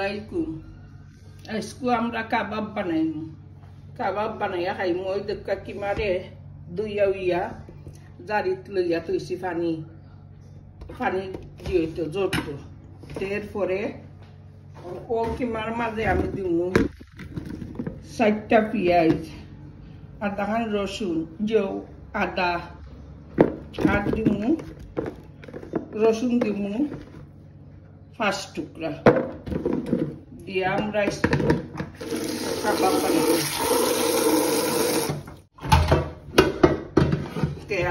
আলাইকুম। আজকে আমরা কাবাব বানাইম। কাবাব বানাইয়া খাইম। ওই দেখা কিমারে দুইয়া উইয়া জারিত লইয়া থইছি পানি পানি দিয়েতো জোরতো এরপরে ও কিমার মাঝে আমি দিব 4টা পেঁয়াজ আধাখান রসুন যেও আদা আর দিব রসুন দিব 5 টুকরা দিয়ে আমরা কাবাব বানাবো।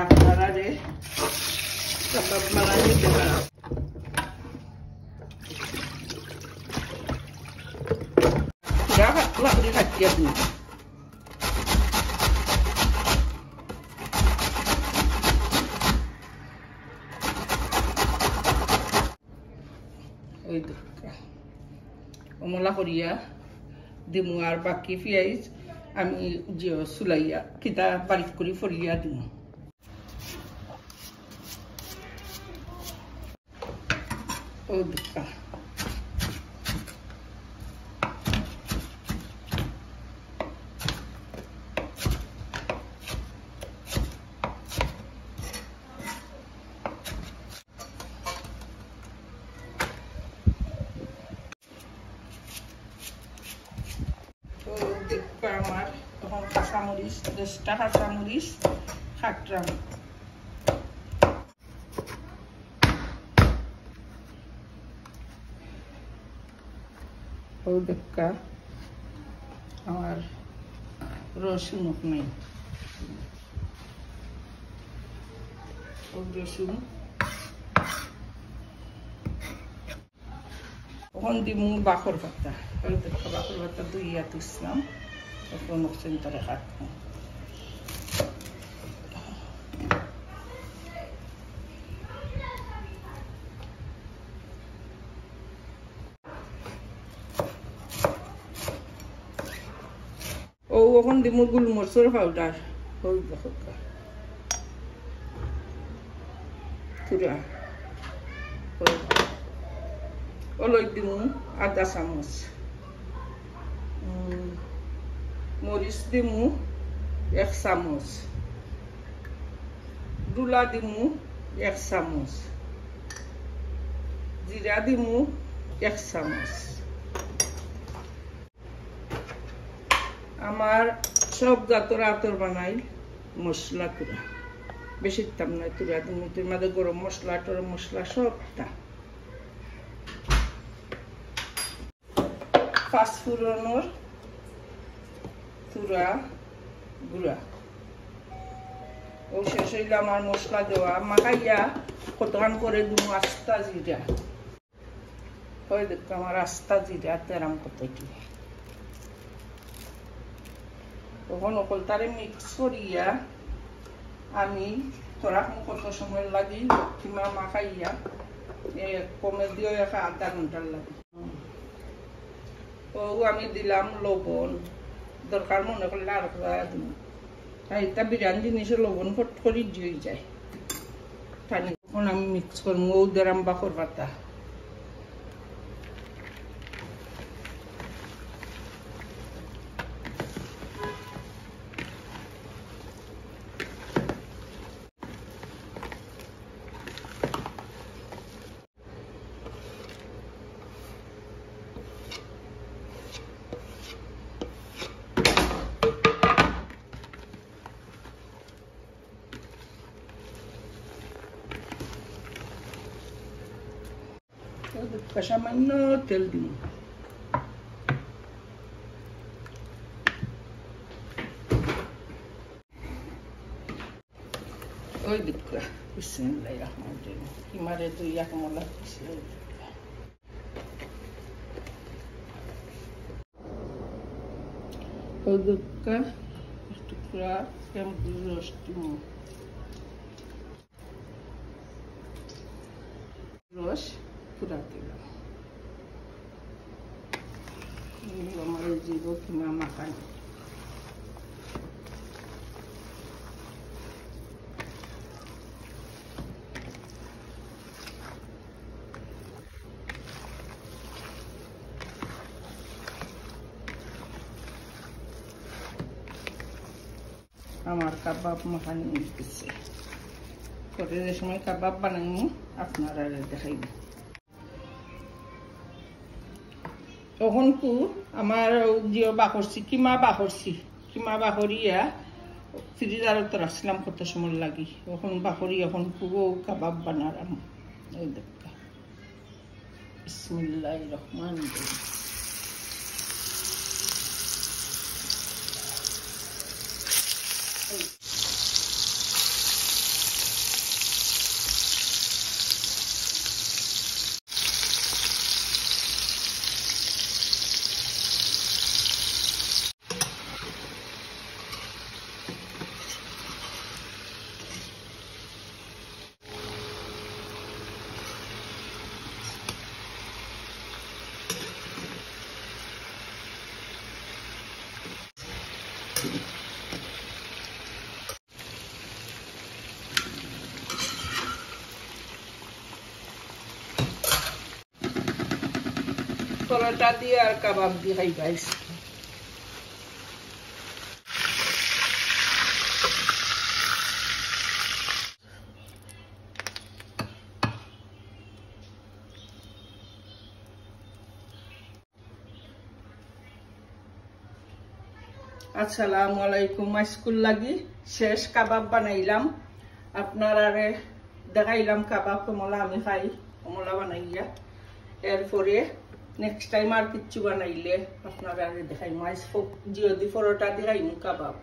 আপনারা যে কাবাব বানাই নিতে পারেন। Lakukan kajian ini. Itu, omola Korea dimuar baki fiais, ami jauh sulaya kita balik kuri Korea dulu. Oh, duka. আমার তখন কাঁচামরিচ 10টা কাঁচামরিচ কাটলাম। ও দেখা আমার রসুন নেই। ও রসুন তখন দিব বাখর পাতা। বাখর পাতা দুইয়া তুসলাম এখন সেন্টারে কাটবো। ও এখন দিব গোলমরিচের পাউডার ওই বাখরটা পুরা ওলই দিব আধা চামচ মরিচ দিমু 1 চামচ দুলা দিমু 1 চামচ জিরা দিমু 1 চামচ আমার সব জাতর আতর বানাই মশলা করে বেশি দাম নাই তুরা দিমু তোর মধ্যে গরম মশলা টরম মশলা সবটা পাঁচফোড়নের তুরা গুড়া ও শেষ হইলে আমার মশলা দেওয়া মাখাইয়া কতক্ষণ করে দিমু আস্তা জিরা ওই দেখো আমার আস্তা জিরা তেরাম কতটি তখন ওকলটারে মিক্স করিয়া আমি তোরা কত সময় লাগি কিমা মাখাইয়া কমে দিও আধা ঘন্টার লাগে। ও আমি দিলাম লবণ দরকার মনে করলে আর দিব এটা বিরিয়ানি জিনিসে লবণ ফট করে দিয়ে যায় পানি তখন আমি মিক্স করবো ও দেরাম বাখর পাতা সামান্য তেল দিব ওই দিকা বিসমিল্লাহির রহমানির রহিম কিমারে দুইয়া কমলা ওই দিকা টুকরা কেমন রস দিব রস পুরা দিলাম আমার জিরো কিমা মাখানো আমার কাবাব মাখানি হইতেছে। পরে যে সময় কাবাব বানাইমু আপনারা দেখাইব। তখন কু আমার জিও বাকরছি কিমা বাকরিয়া ফ্রিজারত রাখছিলাম কত সময় লাগি, এখন বাকরি এখন পুরো কাবাব বানালাম। এই দেখা বিসমিল্লাহির রহমানির রহিম। পরোটা দিয়ে আর কাবাব দিয়ে খাই গাইস। আসসালামু আলাইকুম। স্কুল লাগি শেষ কাবাব বানাইলাম, আপনারা দেখাইলাম কাবাব কমলা আমি খাই কমলা বানাইয়া। এরপরে নেক্সট টাইম আর কিচ্ছু বানাইলে আপনারা দেখাইম। যদি পরোটা দেখাইম কাবাব।